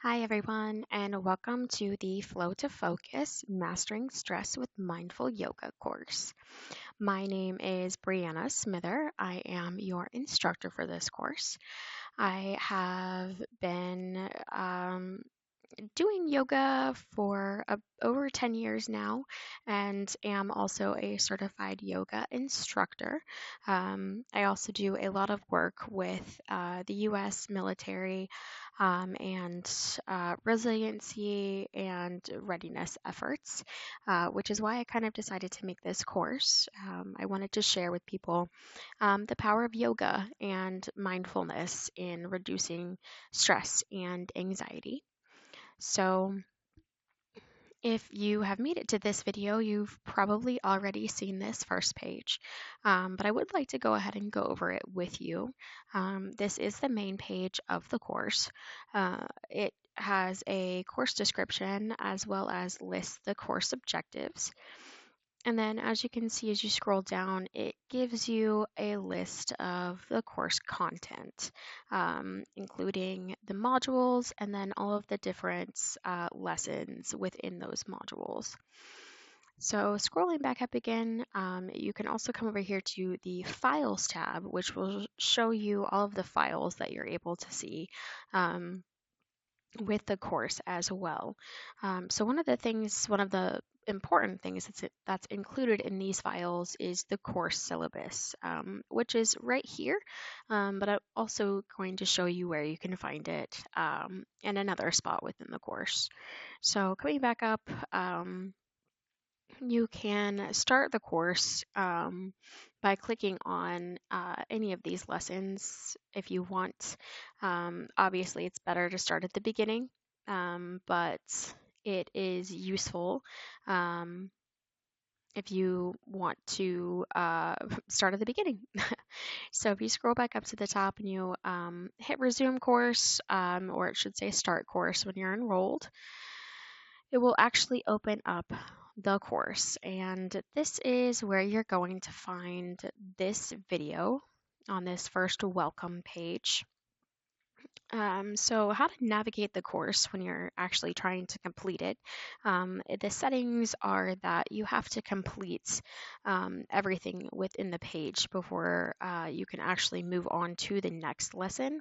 Hi, everyone, and welcome to the Flow to Focus Mastering Stress with Mindful Yoga course. My name is Brianna Smither. I am your instructor for this course. I have been doing yoga for over 10 years now and am also a certified yoga instructor. I also do a lot of work with the US military and resiliency and readiness efforts, which is why I kind of decided to make this course. I wanted to share with people the power of yoga and mindfulness in reducing stress and anxiety. So if you have made it to this video, you've probably already seen this first page, but I would like to go ahead and go over it with you. This is the main page of the course. It has a course description as well as lists the course objectives. And then as you can see, as you scroll down, it gives you a list of the course content, including the modules and then all of the different lessons within those modules. So scrolling back up again, you can also come over here to the Files tab, which will show you all of the files that you're able to see. With the course as well. So one of the important things that's included in these files is the course syllabus, which is right here, but I'm also going to show you where you can find it in another spot within the course. So coming back up, you can start the course by clicking on any of these lessons if you want. Obviously, it's better to start at the beginning, but it is useful if you want to start at the beginning. So if you scroll back up to the top and you hit resume course, or it should say start course when you're enrolled, it will actually open up the course, and this is where you're going to find this video on this first welcome page. So how to navigate the course when you're actually trying to complete it. The settings are that you have to complete everything within the page before you can actually move on to the next lesson.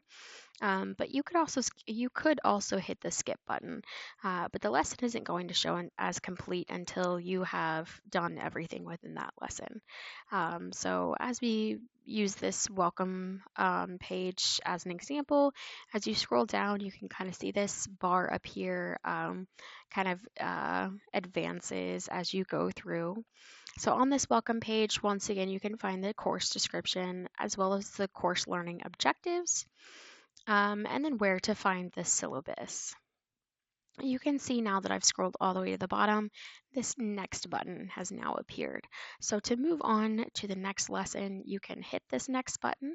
But you could also hit the skip button, but the lesson isn't going to show as complete until you have done everything within that lesson. So as we use this welcome page as an example, as you scroll down, you can kind of see this bar up here kind of advances as you go through. So on this welcome page, once again, you can find the course description as well as the course learning objectives, and then where to find the syllabus. You can see now that I've scrolled all the way to the bottom, this next button has now appeared. So to move on to the next lesson, you can hit this next button.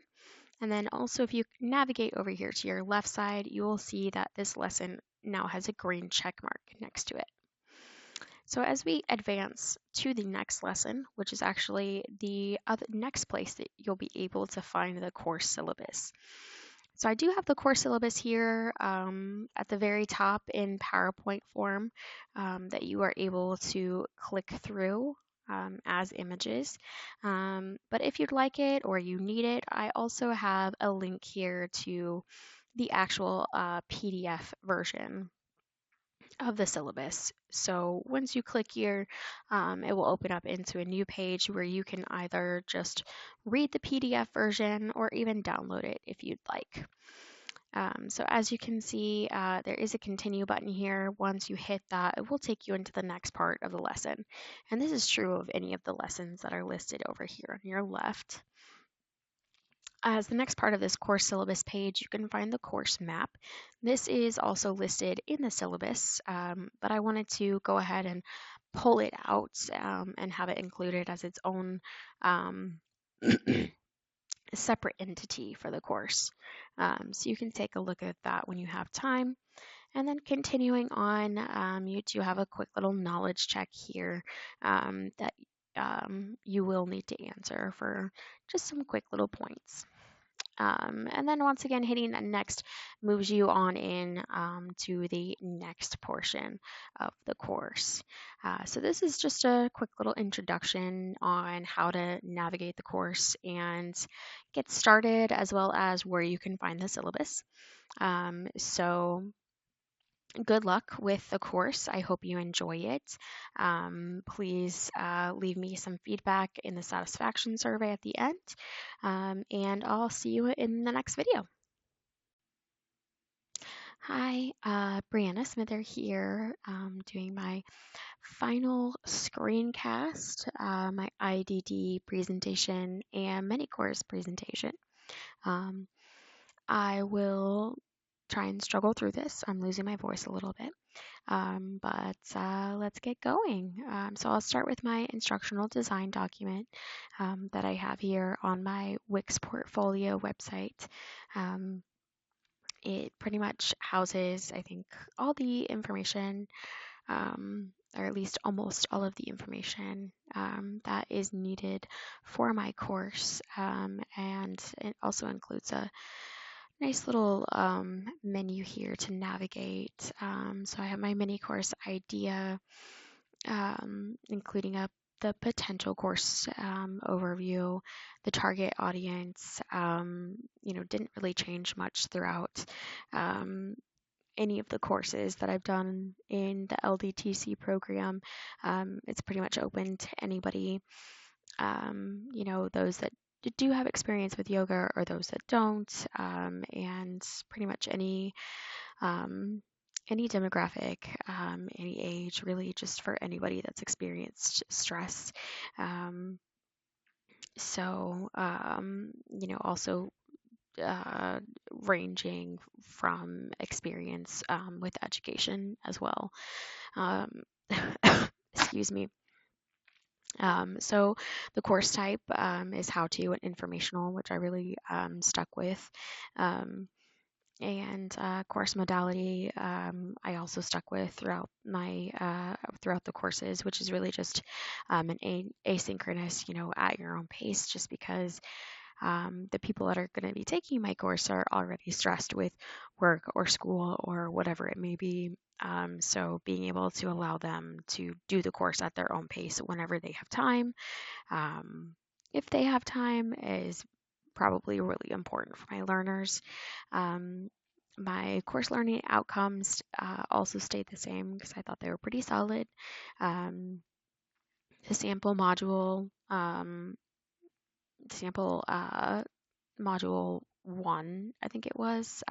And then also if you navigate over here to your left side, you will see that this lesson now has a green check mark next to it. So as we advance to the next lesson, which is actually the next place that you'll be able to find the course syllabus. So I do have the course syllabus here at the very top in PowerPoint form that you are able to click through as images. But if you'd like it or you need it, I also have a link here to the actual PDF version of the syllabus. So once you click here, it will open up into a new page where you can either just read the PDF version or even download it if you'd like. So as you can see, there is a continue button here. Once you hit that, it will take you into the next part of the lesson. And this is true of any of the lessons that are listed over here on your left. As the next part of this course syllabus page, you can find the course map. This is also listed in the syllabus, but I wanted to go ahead and pull it out and have it included as its own separate entity for the course. So you can take a look at that when you have time. And then continuing on, you do have a quick little knowledge check here that you will need to answer for just some quick little points. And then once again, hitting that next moves you on in to the next portion of the course. So this is just a quick little introduction on how to navigate the course and get started, as well as where you can find the syllabus. So good luck with the course. I hope you enjoy it. Please leave me some feedback in the satisfaction survey at the end, and I'll see you in the next video. Hi, Brianna Smither here, doing my final screencast, my IDD presentation and Minicourse presentation. I will try and struggle through this. I'm losing my voice a little bit. But let's get going. So I'll start with my instructional design document that I have here on my Wix portfolio website. It pretty much houses, I think, all the information, or at least almost all of the information that is needed for my course. And it also includes a nice little menu here to navigate. So I have my mini course idea, including the potential course overview, the target audience. Didn't really change much throughout any of the courses that I've done in the LDTC program. It's pretty much open to anybody, those that do have experience with yoga or those that don't, and pretty much any demographic, any age, really, just for anybody that's experienced stress. Also ranging from experience with education as well. Excuse me. So the course type is how to and informational, which I really stuck with. And course modality, I also stuck with throughout the courses, which is really just an asynchronous, at your own pace, just because the people that are going to be taking my course are already stressed with work or school or whatever it may be. So being able to allow them to do the course at their own pace whenever they have time, if they have time, is probably really important for my learners. My course learning outcomes also stayed the same because I thought they were pretty solid. The sample module 1, I think it was,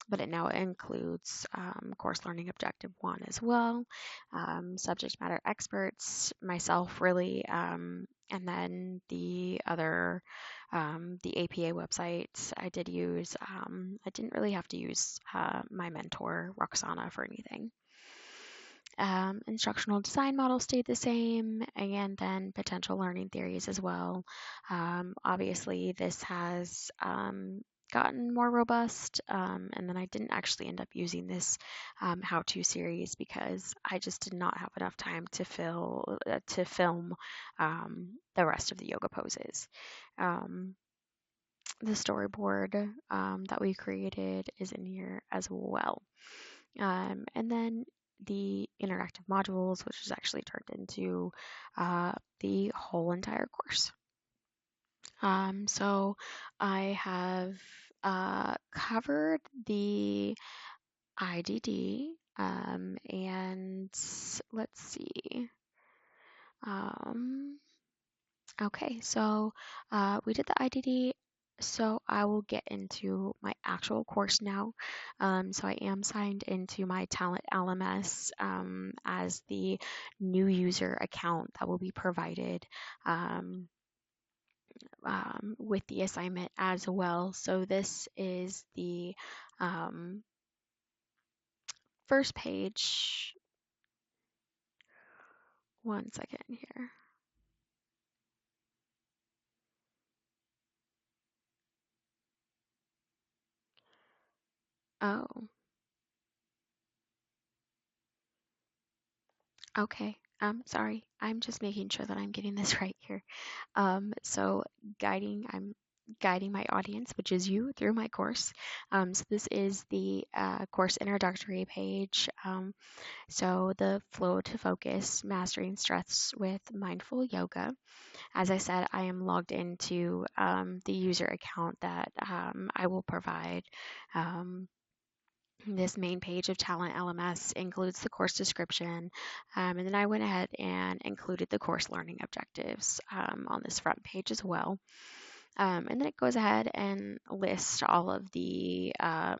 but it now includes course learning objective 1 as well, subject matter experts, myself really, and then the other, the APA website I did use. I didn't really have to use my mentor, Roxana, for anything. Instructional design model stayed the same, and then potential learning theories as well. Obviously, this has gotten more robust, and then I didn't actually end up using this how-to series because I just did not have enough time to film the rest of the yoga poses. The storyboard that we created is in here as well. And then the interactive modules, which is actually turned into the whole entire course. So I have covered the IDD, and let's see. Okay, so we did the IDD. So I will get into my actual course now. So I am signed into my Talent LMS as the new user account that will be provided with the assignment as well. So this is the first page. One second here. Oh, okay. Sorry. I'm just making sure that I'm getting this right here. So guiding, I'm guiding my audience, which is you, through my course. So this is the course introductory page. So the flow to focus, mastering stress with mindful yoga. As I said, I am logged into the user account that I will provide. This main page of Talent LMS includes the course description, and then I went ahead and included the course learning objectives on this front page as well. And then it goes ahead and lists all of the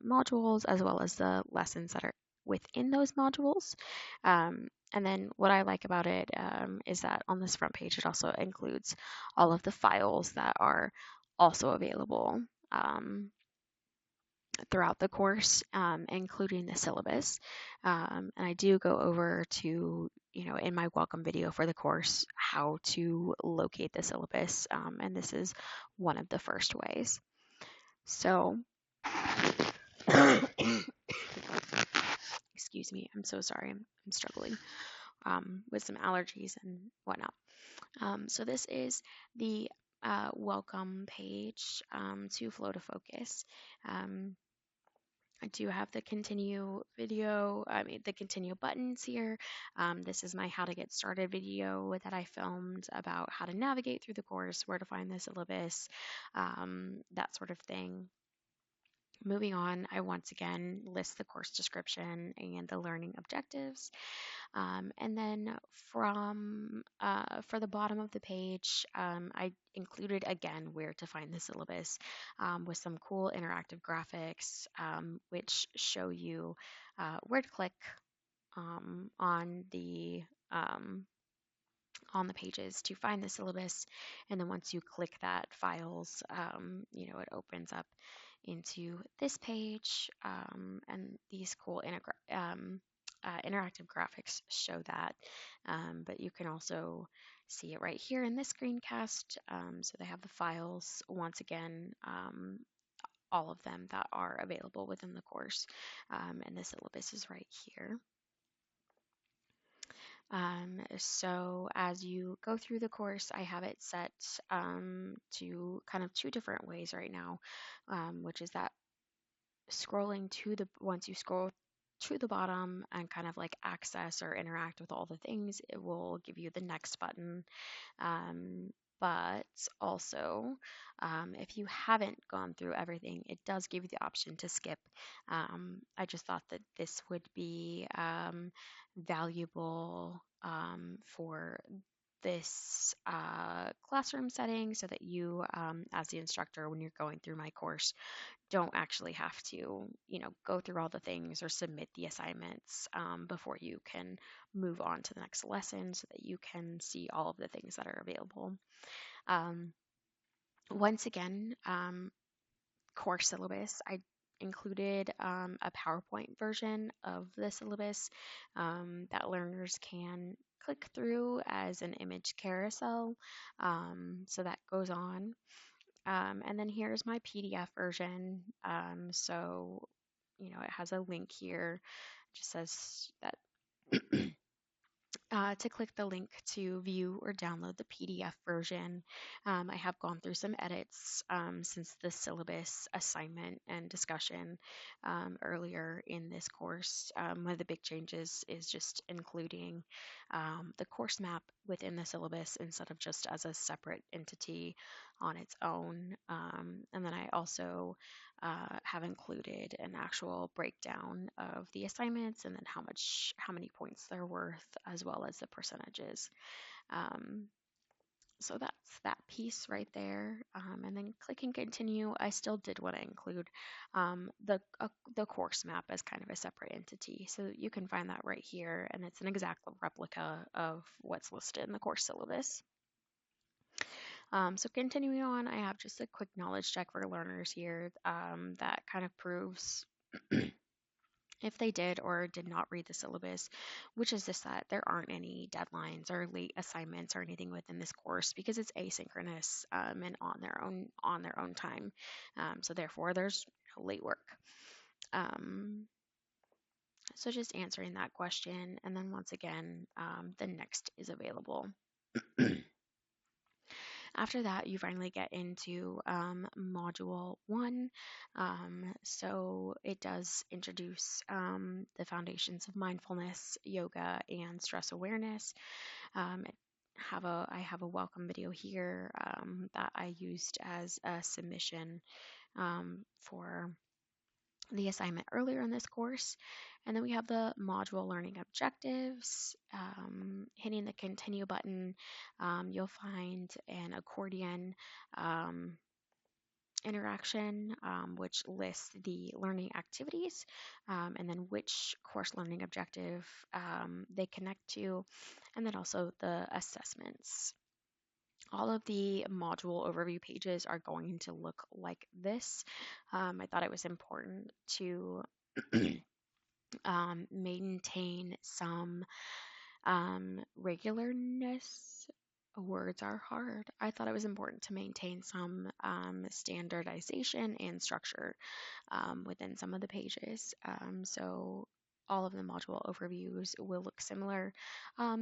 modules as well as the lessons that are within those modules. And then what I like about it is that on this front page, it also includes all of the files that are also available throughout the course, including the syllabus. And I do go over to, in my welcome video for the course, how to locate the syllabus. And this is one of the first ways. So, excuse me, I'm so sorry. I'm struggling with some allergies and whatnot. So this is the welcome page to Flow to Focus. I do have the continue video, the continue buttons here. This is my how to get started video that I filmed about how to navigate through the course, where to find the syllabus, that sort of thing. Moving on, I once again list the course description and the learning objectives. And then for the bottom of the page, I included again where to find the syllabus with some cool interactive graphics, which show you where to click on the pages to find the syllabus. And then once you click that files, it opens up into this page, and these cool interactive graphics show that. But you can also see it right here in this screencast. So they have the files once again, all of them that are available within the course, and the syllabus is right here. So as you go through the course, I have it set to kind of two different ways right now, which is that scrolling once you scroll to the bottom and kind of like access or interact with all the things, it will give you the next button. But also, if you haven't gone through everything, it does give you the option to skip. I just thought that this would be valuable for this classroom setting so that you, as the instructor, when you're going through my course, don't actually have to, go through all the things or submit the assignments before you can move on to the next lesson so that you can see all of the things that are available. Once again, course syllabus, I included a PowerPoint version of the syllabus that learners can click through as an image carousel. So that goes on. And then here's my PDF version. So, it has a link here. It just says that to click the link to view or download the PDF version. I have gone through some edits since the syllabus assignment and discussion earlier in this course. One of the big changes is just including the course map within the syllabus instead of just as a separate entity on its own. And then I also have included an actual breakdown of the assignments and then how many points they're worth, as well as the percentages. So that's that piece right there. And then clicking continue, I still did want to include the course map as kind of a separate entity. So you can find that right here, and it's an exact replica of what's listed in the course syllabus. So continuing on, I have just a quick knowledge check for learners here that kind of proves if they did or did not read the syllabus, which is just that there aren't any deadlines or late assignments or anything within this course because it's asynchronous and on their own time. So therefore, there's no late work. So just answering that question, and then once again, the next is available. After that, you finally get into module 1. So it does introduce the foundations of mindfulness, yoga, and stress awareness. Um, I have a welcome video here that I used as a submission for the assignment earlier in this course. And then we have the module learning objectives. Hitting the continue button, you'll find an accordion interaction, which lists the learning activities and then which course learning objective they connect to, and then also the assessments. All of the module overview pages are going to look like this. I thought it was important to maintain some regularness. Words are hard. I thought it was important to maintain some standardization and structure within some of the pages. So all of the module overviews will look similar,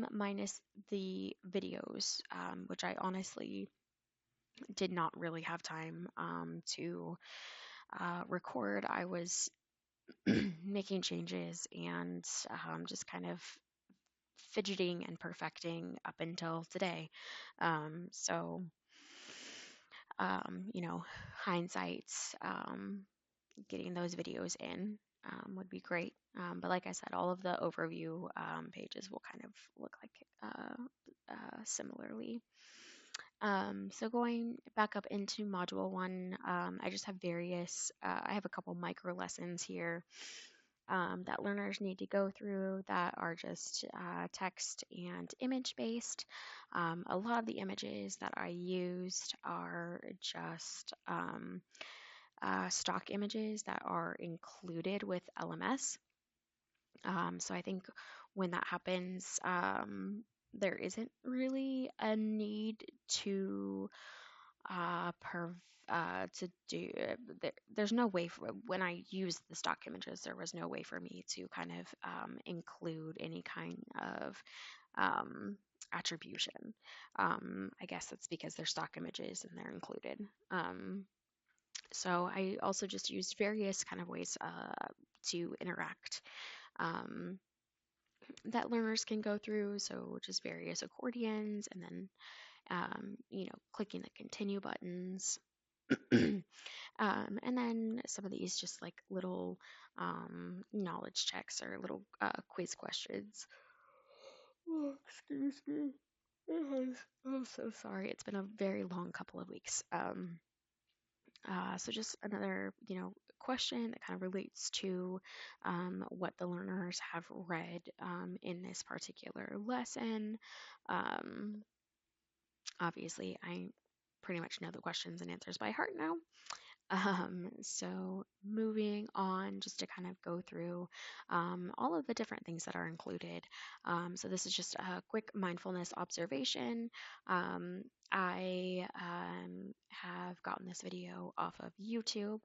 minus the videos, which I honestly did not really have time to record. I was making changes and just kind of fidgeting and perfecting up until today. So, you know, hindsight, getting those videos in would be great. But like I said, all of the overview pages will kind of look like similarly. So going back up into module 1, I just have I have a couple micro lessons here that learners need to go through that are just text and image based. A lot of the images that I used are just stock images that are included with LMS. So I think when that happens, there isn't really a need to to do there's no way for when I used the stock images, there was no way for me to kind of include any kind of attribution. I guess that's because they're stock images and they're included. So I also just used various kind of ways to interact that learners can go through. So just various accordions, and then clicking the continue buttons. And then some of these just like little knowledge checks or little quiz questions. Oh, excuse me. I'm so sorry. It's been a very long couple of weeks. So just another, question that kind of relates to what the learners have read in this particular lesson. Obviously, I pretty much know the questions and answers by heart now. So moving on, just to kind of go through all of the different things that are included. So this is just a quick mindfulness observation. I have gotten this video off of YouTube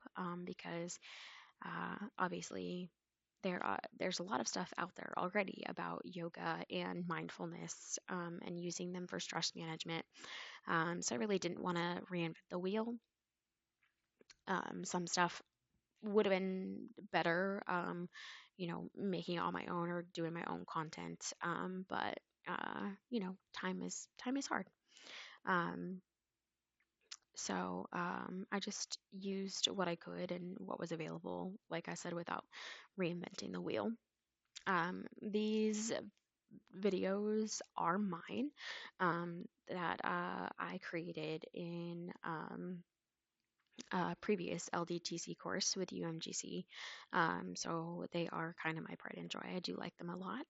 because obviously there's a lot of stuff out there already about yoga and mindfulness and using them for stress management. So I really didn't want to reinvent the wheel. Some stuff would have been better, making it on my own or doing my own content. But time is hard. So I just used what I could and what was available, like I said, without reinventing the wheel. These videos are mine that I created in previous LDTC course with UMGC. So they are kind of my pride and joy. I do like them a lot.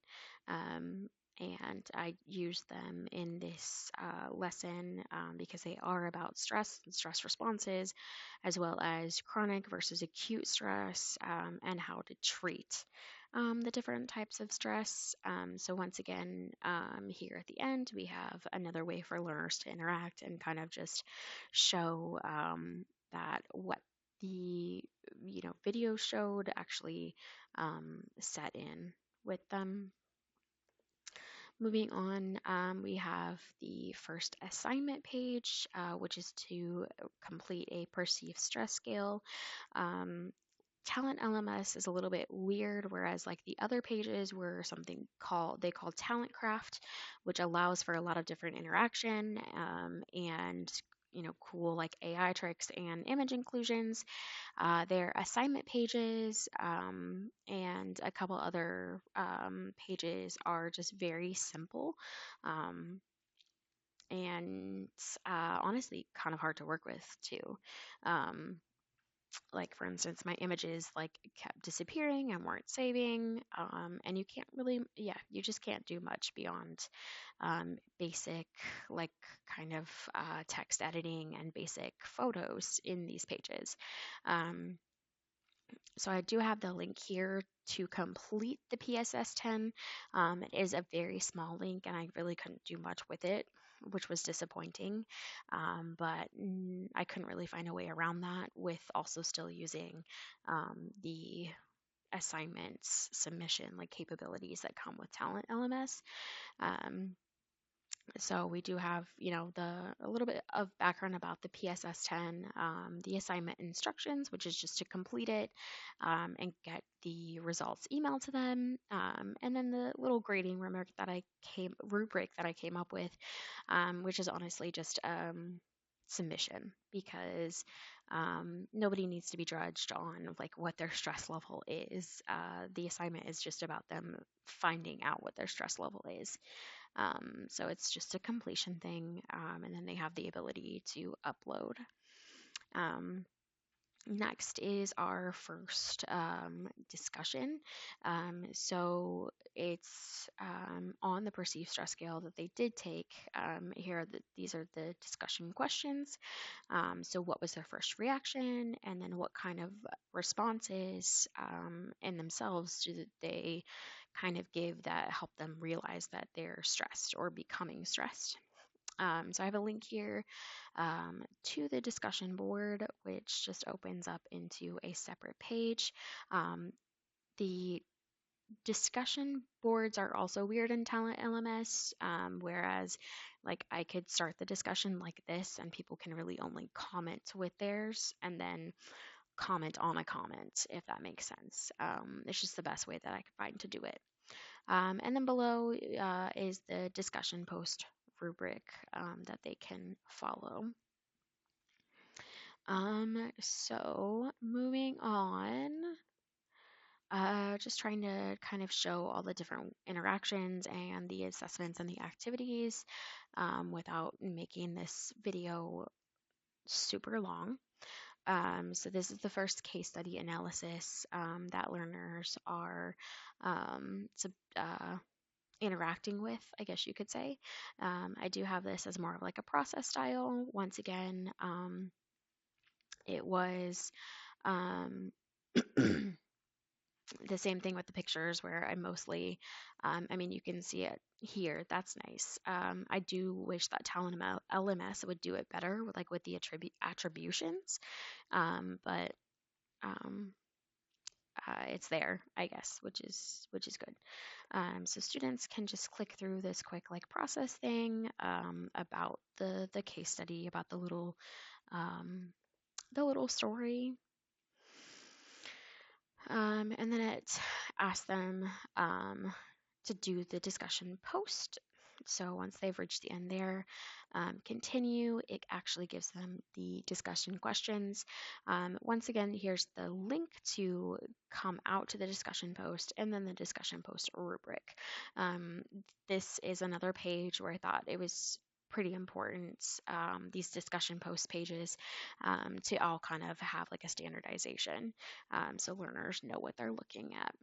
And I use them in this lesson because they are about stress and stress responses, as well as chronic versus acute stress, and how to treat the different types of stress. So once again, here at the end, we have another way for learners to interact and kind of just show that what the video showed actually set in with them. Moving on, we have the first assignment page, which is to complete a perceived stress scale. Um, Talent LMS is a little bit weird, whereas like the other pages were something they call Talent Craft, which allows for a lot of different interaction and cool like AI tricks and image inclusions. Their assignment pages and a couple other pages are just very simple um, and honestly kind of hard to work with too. Um, like for instance, my images like kept disappearing and weren't saving, and you can't really, yeah, you just can't do much beyond basic like kind of text editing and basic photos in these pages. Um, so I do have the link here to complete the PSS 10. It is a very small link, and I really couldn't do much with it, which was disappointing. But I couldn't really find a way around that with also still using the assignments submission like capabilities that come with Talent LMS. Um, so we do have, a little bit of background about the PSS 10, the assignment instructions, which is just to complete it and get the results emailed to them, and then the little grading rubric that I came up with, which is honestly just submission because nobody needs to be judged on like what their stress level is. The assignment is just about them finding out what their stress level is. So it's just a completion thing, and then they have the ability to upload. Um, Next is our first discussion. So it's on the perceived stress scale that they did take. These are the discussion questions. So what was their first reaction, and then what kind of responses in themselves do they kind of give that help them realize that they're stressed or becoming stressed. So I have a link here to the discussion board, which just opens up into a separate page. The discussion boards are also weird in Talent LMS, whereas like I could start the discussion like this and people can really only comment with theirs and then comment on a comment, if that makes sense. It's just the best way that I could find to do it. And then below is the discussion post rubric that they can follow. So moving on, just trying to kind of show all the different interactions and the assessments and the activities without making this video super long. So this is the first case study analysis that learners are interacting with, I guess you could say. I do have this as more of like a process style. Once again, it was the same thing with the pictures where I mostly, you can see it here. That's nice. I do wish that Talent LMS would do it better with the attributions, but it's there, I guess, which is good. So students can just click through this quick process thing about the case study, about the little story, and then it asks them to do the discussion post. So once they've reached the end there, continue. It actually gives them the discussion questions. Once again, here's the link to come out to the discussion post and then the discussion post rubric. This is another page where I thought it was pretty important, these discussion post pages, to all kind of have like a standardization, so learners know what they're looking at.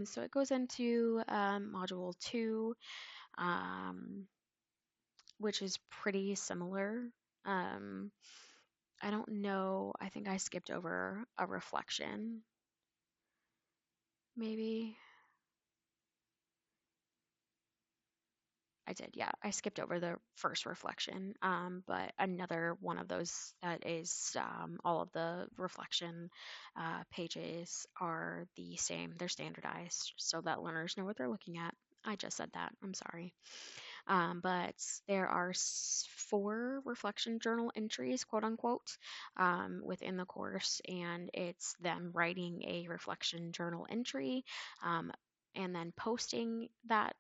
So it goes into module 2, which is pretty similar. I don't know, I think I skipped over a reflection, maybe. I did, yeah. I skipped over the first reflection, but another one of those that is all of the reflection pages are the same. They're standardized so that learners know what they're looking at. I just said that. I'm sorry. But there are 4 reflection journal entries, quote unquote, within the course, and it's them writing a reflection journal entry, um, and then posting that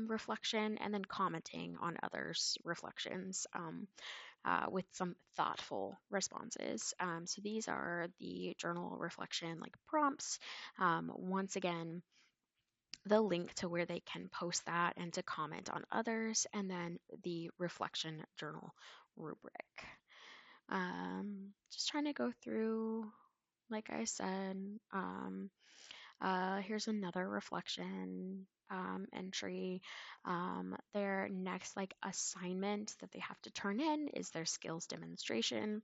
reflection, and then commenting on others' reflections with some thoughtful responses. So these are the journal reflection like prompts. Once again, the link to where they can post that and to comment on others, and then the reflection journal rubric. Just trying to go through, like I said, here's another reflection entry. Their next like assignment that they have to turn in is their skills demonstration,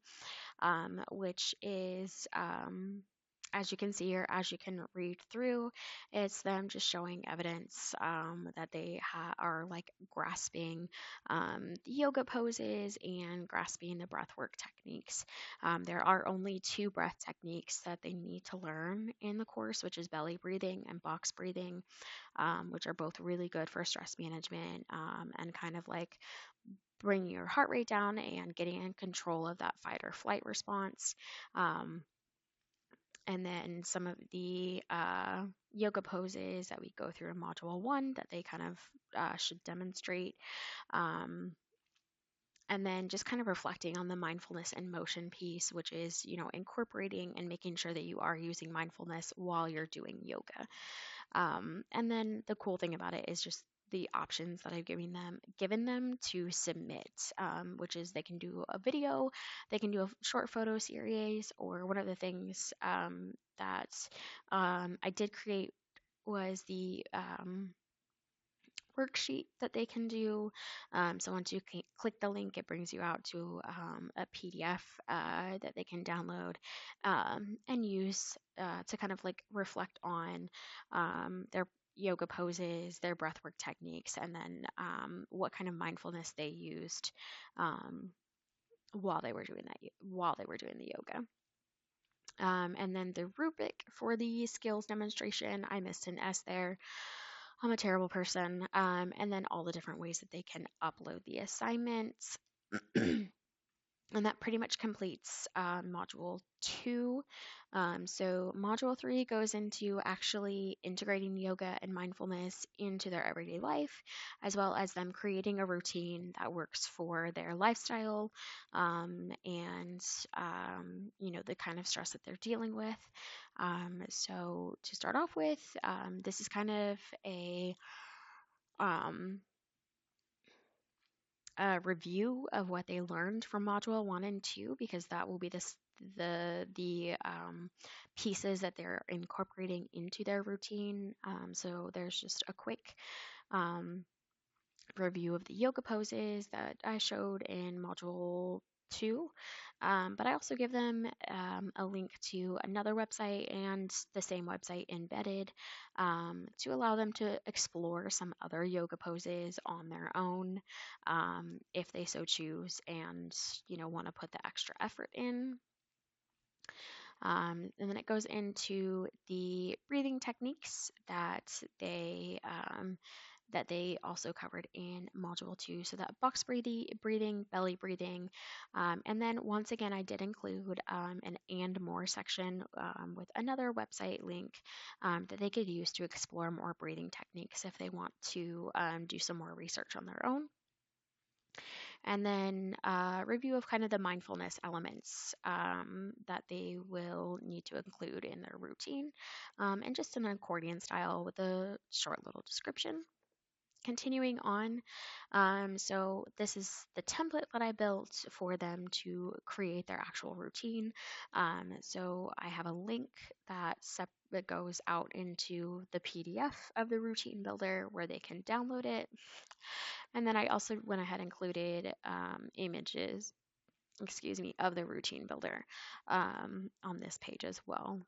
which is, as you can see or as you can read through, it's them just showing evidence that they are like grasping the yoga poses and grasping the breathwork techniques. There are only 2 breath techniques that they need to learn in the course, which is belly breathing and box breathing, which are both really good for stress management and kind of like bringing your heart rate down and getting in control of that fight or flight response. And then some of the yoga poses that we go through in module 1 that they kind of should demonstrate. And then just kind of reflecting on the mindfulness and motion piece, which is, incorporating and making sure that you are using mindfulness while you're doing yoga. And then the cool thing about it is just the options that I've given them to submit, which is they can do a video, they can do a short photo series, or one of the things that I did create was the worksheet that they can do. So once you click the link, it brings you out to a PDF that they can download and use to kind of like reflect on their yoga poses, their breathwork techniques, and then what kind of mindfulness they used while they were doing the yoga. And then the rubric for the skills demonstration, I missed an S there. I'm a terrible person. And then all the different ways that they can upload the assignments. And that pretty much completes module 2. So module 3 goes into actually integrating yoga and mindfulness into their everyday life, as well as them creating a routine that works for their lifestyle and the kind of stress that they're dealing with. So to start off with, this is kind of um, a review of what they learned from module 1 and 2, because that will be the pieces that they're incorporating into their routine. So there's just a quick review of the yoga poses that I showed in module 2. But I also give them a link to another website and the same website embedded to allow them to explore some other yoga poses on their own if they so choose and want to put the extra effort in. And then it goes into the breathing techniques that they also covered in module 2. So that box breathing, belly breathing. And then once again, I did include an and more section with another website link that they could use to explore more breathing techniques if they want to do some more research on their own. And then review of kind of the mindfulness elements that they will need to include in their routine, and just an accordion style with a short little description. Continuing on, so this is the template that I built for them to create their actual routine. So I have a link that goes out into the PDF of the routine builder where they can download it. And then I also went ahead and included images, of the routine builder on this page as well,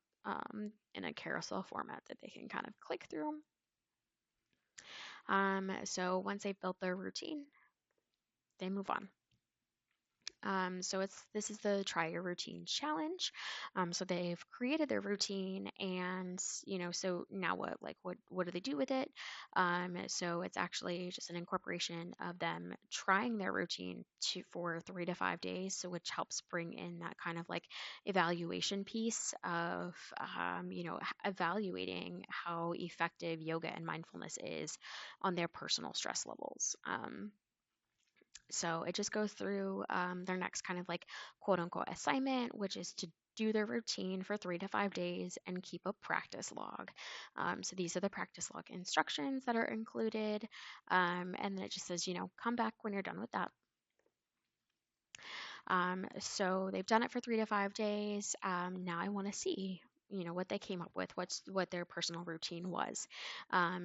in a carousel format that they can kind of click through. So once they've built their routine, they move on. So this is the try your routine challenge. So they've created their routine, and so now what? Like what do they do with it? So it's actually just an incorporation of them trying their routine for 3 to 5 days, so which helps bring in that kind of like evaluation piece of evaluating how effective yoga and mindfulness is on their personal stress levels. So it just goes through their next kind of like quote unquote assignment, which is to do their routine for 3 to 5 days and keep a practice log. So these are the practice log instructions that are included. And then it just says, come back when you're done with that. So they've done it for 3 to 5 days. Now I want to see, what they came up with, what their personal routine was.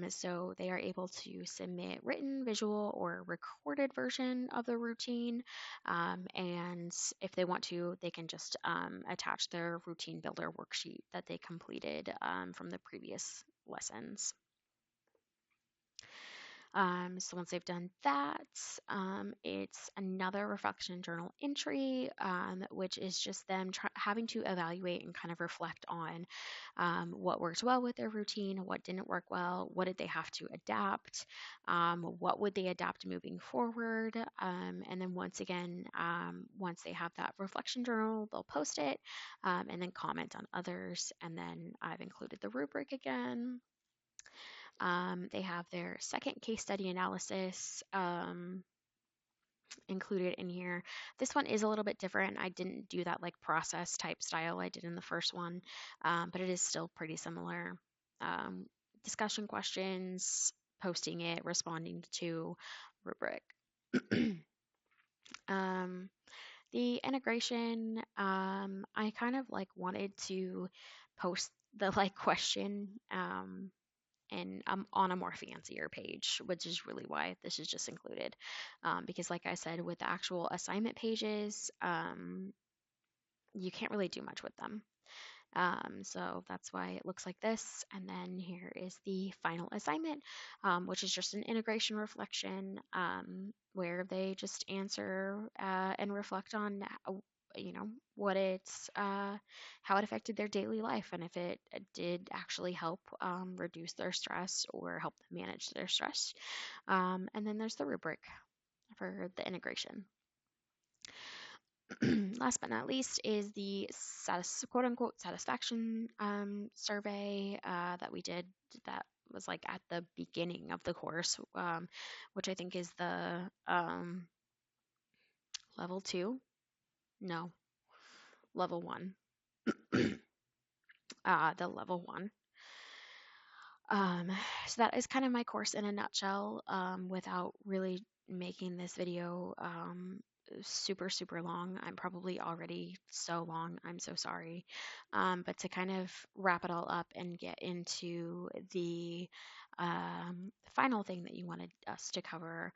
So they are able to submit written, visual, or recorded version of the routine. And if they want to, they can just attach their routine builder worksheet that they completed from the previous lessons. So once they've done that, it's another reflection journal entry, which is just them having to evaluate and kind of reflect on what worked well with their routine, what didn't work well, what did they have to adapt, what would they adapt moving forward, and then once again, once they have that reflection journal, they'll post it and then comment on others, and then I've included the rubric again. They have their second case study analysis included in here. This one is a little bit different. I didn't do that like process type style I did in the first one, but it is still pretty similar. Discussion questions, posting it, responding to rubric. The integration, I kind of like wanted to post the like question and I'm on a more fancier page, which is really why this is just included. Because like I said, with the actual assignment pages, you can't really do much with them. So that's why it looks like this. And then here is the final assignment, which is just an integration reflection where they just answer and reflect on, what it's, how it affected their daily life and if it did actually help reduce their stress or help them manage their stress. And then there's the rubric for the integration. Last but not least is the quote unquote satisfaction survey that we did that was like at the beginning of the course, which I think is the level 2. No, level 1. The level 1. So that is kind of my course in a nutshell, without really making this video super, super long. I'm probably already so long. I'm so sorry. But to kind of wrap it all up and get into the final thing that you wanted us to cover,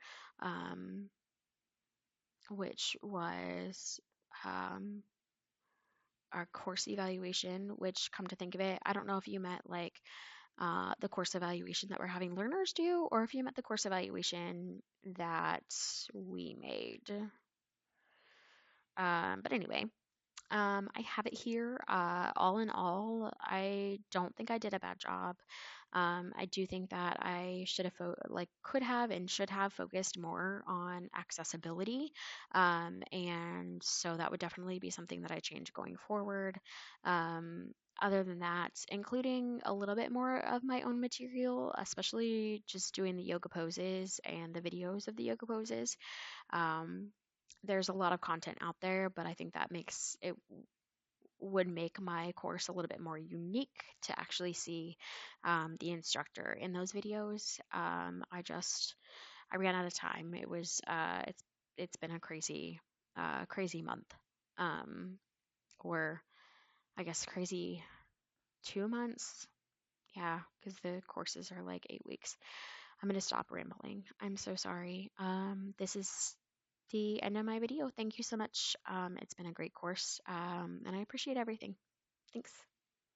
which was our course evaluation, which, come to think of it, I don't know if you meant like the course evaluation that we're having learners do, or if you meant the course evaluation that we made. But anyway, I have it here. All in all, I don't think I did a bad job. I do think that I should have could have and should have focused more on accessibility, and so that would definitely be something that I change going forward. Other than that, including a little bit more of my own material, especially just doing the yoga poses and the videos of the yoga poses. There's a lot of content out there, but I think that would make my course a little bit more unique to actually see the instructor in those videos. I ran out of time. It's been a crazy month, or I guess crazy 2 months. Yeah, because the courses are like 8 weeks. I'm gonna stop rambling. I'm so sorry. This is the end of my video. Thank you so much. It's been a great course, and I appreciate everything. Thanks.